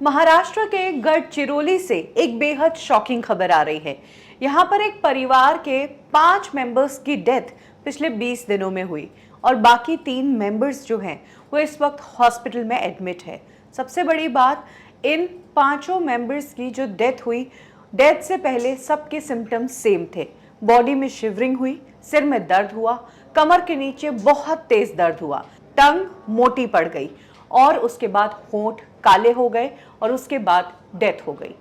महाराष्ट्र के गढ़चिरौली से एक बेहद शॉकिंग खबर आ रही है। यहाँ पर एक परिवार के 5 मेंबर्स की डेथ पिछले 20 दिनों में हुई और बाकी 3 मेंबर्स जो हैं वो इस वक्त हॉस्पिटल में एडमिट है। सबसे बड़ी बात, इन पांचों मेंबर्स की जो डेथ हुई, डेथ से पहले सबके सिम्टम्स सेम थे। बॉडी में शिवरिंग हुई, सिर में दर्द हुआ, कमर के नीचे बहुत तेज दर्द हुआ, टंग मोटी पड़ गई और उसके बाद होंठ काले हो गए और उसके बाद डेथ हो गई।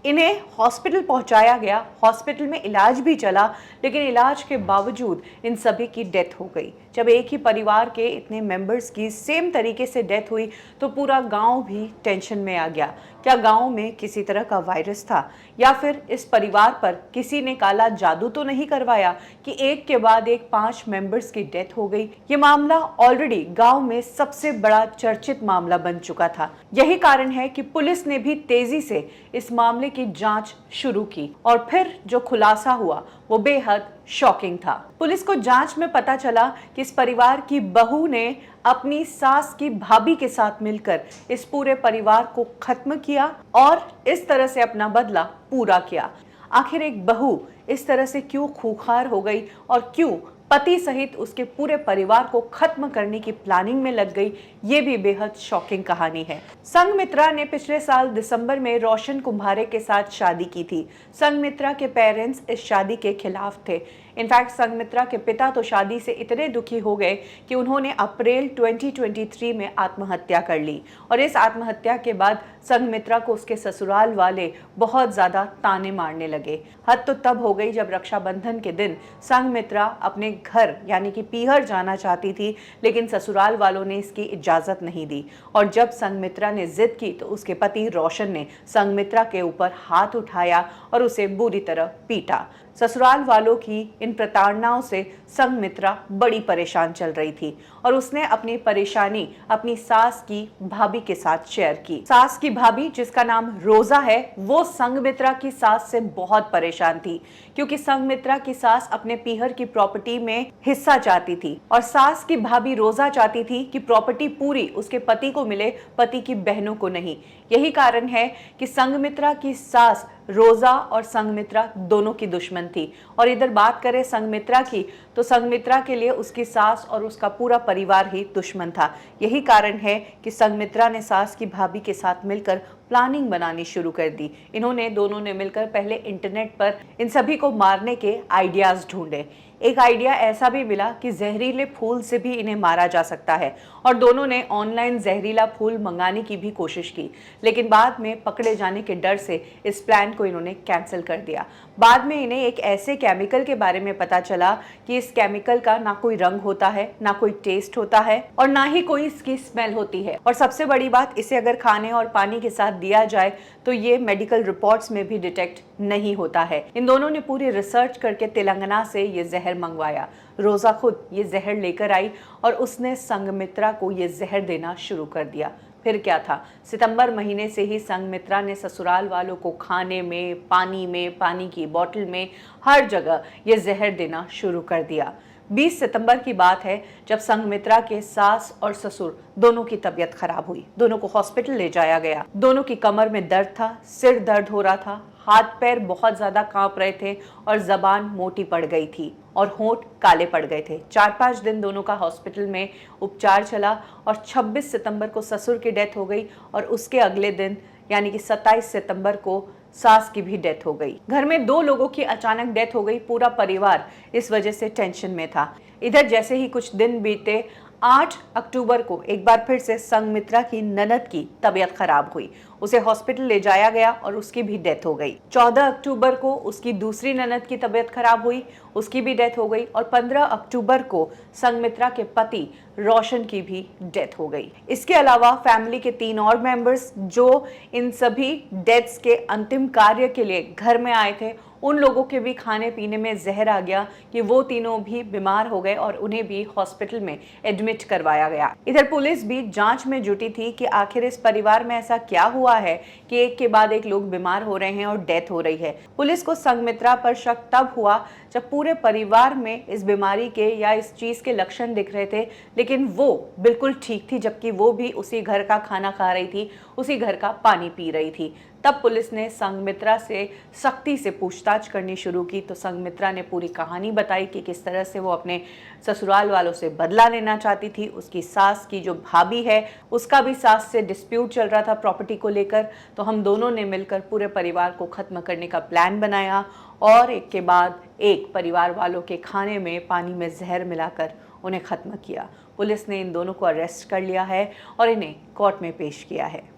इन्हें हॉस्पिटल पहुंचाया गया, हॉस्पिटल में इलाज भी चला, लेकिन इलाज के बावजूद इन सभी की डेथ हो गई। जब एक ही परिवार के इतने मेंबर्स की सेम तरीके से डेथ हुई तो पूरा गांव भी टेंशन में आ गया। क्या गांव में किसी तरह का वायरस था या फिर इस परिवार पर किसी ने काला जादू तो नहीं करवाया कि एक के बाद एक 5 मेंबर्स की डेथ हो गई। ये मामला ऑलरेडी गांव में सबसे बड़ा चर्चित मामला बन चुका था। यही कारण है कि पुलिस ने भी तेजी से इस मामले की जांच शुरू की और फिर जो खुलासा हुआ वो बेहद शॉकिंग था। पुलिस को जांच में पता चला कि इस परिवार की बहू ने अपनी सास की भाभी के साथ मिलकर इस पूरे परिवार को खत्म किया और इस तरह से अपना बदला पूरा किया। आखिर एक बहू इस तरह से क्यों खूंखार हो गई और क्यों पति सहित उसके पूरे परिवार को खत्म करने की प्लानिंग में लग गई, ये भी बेहद शॉकिंग कहानी है। संघमित्रा ने पिछले साल दिसंबर में रोशन कुंभारे के साथ शादी की थी। संघमित्रा के पेरेंट्स इस शादी के खिलाफ थे। इनफैक्ट संघमित्रा के पिता तो शादी से इतने दुखी हो गए कि उन्होंने अप्रैल 2023 में आत्महत्या कर ली और इस आत्महत्या के बाद संघमित्रा को उसके ससुराल वाले बहुत ज्यादा ताने मारने लगे। हद तो तब हो गई जब रक्षाबंधन के दिन संघमित्रा अपने घर यानी कि पीहर जाना चाहती थी, लेकिन ससुराल वालों ने इसकी इजाजत नहीं दी और जब संघमित्रा ने जिद की तो उसके पति रोशन ने संघमित्रा के ऊपर हाथ उठाया और उसे बुरी तरह पीटा। ससुराल वालों की इन प्रताड़नाओं से संघमित्रा बड़ी परेशान चल रही थी और उसने अपनी परेशानी अपनी सास की भाभी के साथ शेयर की। सास की भाभी, जिसका नाम रोजा है, वो संघमित्रा की सास से बहुत परेशान थी क्योंकि संघमित्रा की सास अपने पीहर की प्रॉपर्टी में हिस्सा चाहती थी और सास की भाभी रोजा चाहती थी कि प्रॉपर्टी पूरी उसके पति को मिले, पति की बहनों को नहीं। यही कारण है कि संघमित्रा की सास रोजा और संघमित्रा दोनों की दुश्मन थी। और इधर बात करें संघमित्रा की तो संघमित्रा के लिए उसकी सास और उसका पूरा परिवार ही दुश्मन था। यही कारण है कि संघमित्रा ने सास की भाभी के साथ मिलकर प्लानिंग बनानी शुरू कर दी। इन्होंने दोनों ने मिलकर पहले इंटरनेट पर इन सभी को मारने के आइडियाज ढूंढे। एक आइडिया ऐसा भी मिला कि जहरीले फूल से भी इन्हें मारा जा सकता है और दोनों ने ऑनलाइन जहरीला फूल मंगाने की भी कोशिश की, लेकिन बाद में पकड़े जाने के डर से इस प्लान को इन्होंने कैंसिल कर दिया। बाद में इन्हें एक ऐसे केमिकल के बारे में पता चला कि इस केमिकल का ना कोई रंग होता है, ना कोई टेस्ट होता है और ना ही कोई इसकी स्मेल होती है और सबसे बड़ी बात, इसे अगर खाने और पानी के साथ दिया जाए तो ये मेडिकल रिपोर्ट्स में भी डिटेक्ट नहीं होता है। इन दोनों ने पूरी रिसर्च करके तेलंगाना से ये जहर मंगवाया। रोजा खुद ये जहर लेकर आई और उसने संघमित्रा को ये जहर देना शुरू कर दिया। फिर क्या था, सितंबर महीने से ही संघमित्रा ने ससुराल वालों को खाने में, पानी की बोतल में, हर जगह ये जहर देना शुरू कर दिया। 20 सितंबर की बात है जब संघमित्रा के सास और ससुर दोनों की तबीयत खराब हुई। दोनों को हॉस्पिटल ले जाया गया। दोनों की कमर में दर्द था, सिर दर्द हो रहा था, हाथ पैर बहुत ज्यादा कांप रहे थे और जबान मोटी पड़ गई थी और होंठ काले पड़ गए थे। 4-5 दिन दोनों का हॉस्पिटल में उपचार चला और 26 सितंबर को ससुर की डेथ हो गई और उसके अगले दिन यानी कि 27 सितंबर को सास की भी डेथ हो गई। घर में 2 लोगों की अचानक डेथ हो गई। पूरा परिवार इस वजह से टेंशन में था। इधर जैसे ही कुछ दिन बीते, 8 अक्टूबर को एक बार फिर से संघमित्रा की ननद की तबीयत खराब हुई। उसे हॉस्पिटल ले जाया गया और उसकी भी डेथ हो गई। 14 अक्टूबर को उसकी दूसरी ननद की तबीयत खराब हुई, उसकी भी डेथ हो गई और 15 अक्टूबर को संघमित्रा के पति रोशन की भी डेथ हो गई। इसके अलावा फैमिली के 3 और मेंबर्स जो इन सभी डेथ्स के अंतिम कार्य के लिए घर में आए थे, उन लोगों के भी खाने पीने में जहर आ गया कि वो तीनों भी बीमार हो गए और उन्हें भी हॉस्पिटल में एडमिट करवाया गया। इधर पुलिस भी जांच में जुटी थी कि आखिर इस परिवार में ऐसा क्या हुआ हुआ है कि एक के बाद एक लोग बीमार हो रहे हैं और डेथ हो रही है। पुलिस को संघमित्रा पर शक तब हुआ जब पूरे परिवार में इस बीमारी के या इस चीज के लक्षण दिख रहे थे, लेकिन वो बिल्कुल ठीक थी, जबकि वो भी उसी घर का खाना खा रही थी, उसी घर का पानी पी रही थी। तब पुलिस ने संघमित्रा से सख्ती से पूछताछ करनी शुरू की तो संघमित्रा ने पूरी कहानी बताई कि किस तरह से वो अपने ससुराल वालों से बदला लेना चाहती थी। उसकी सास की जो भाभी है उसका भी सास से डिस्प्यूट चल रहा था प्रॉपर्टी को लेकर। तो हम दोनों ने मिलकर पूरे परिवार को खत्म करने का प्लान बनाया और एक के बाद एक परिवार वालों के खाने में पानी में जहर मिलाकर उन्हें खत्म किया। पुलिस ने इन दोनों को अरेस्ट कर लिया है और इन्हें कोर्ट में पेश किया है।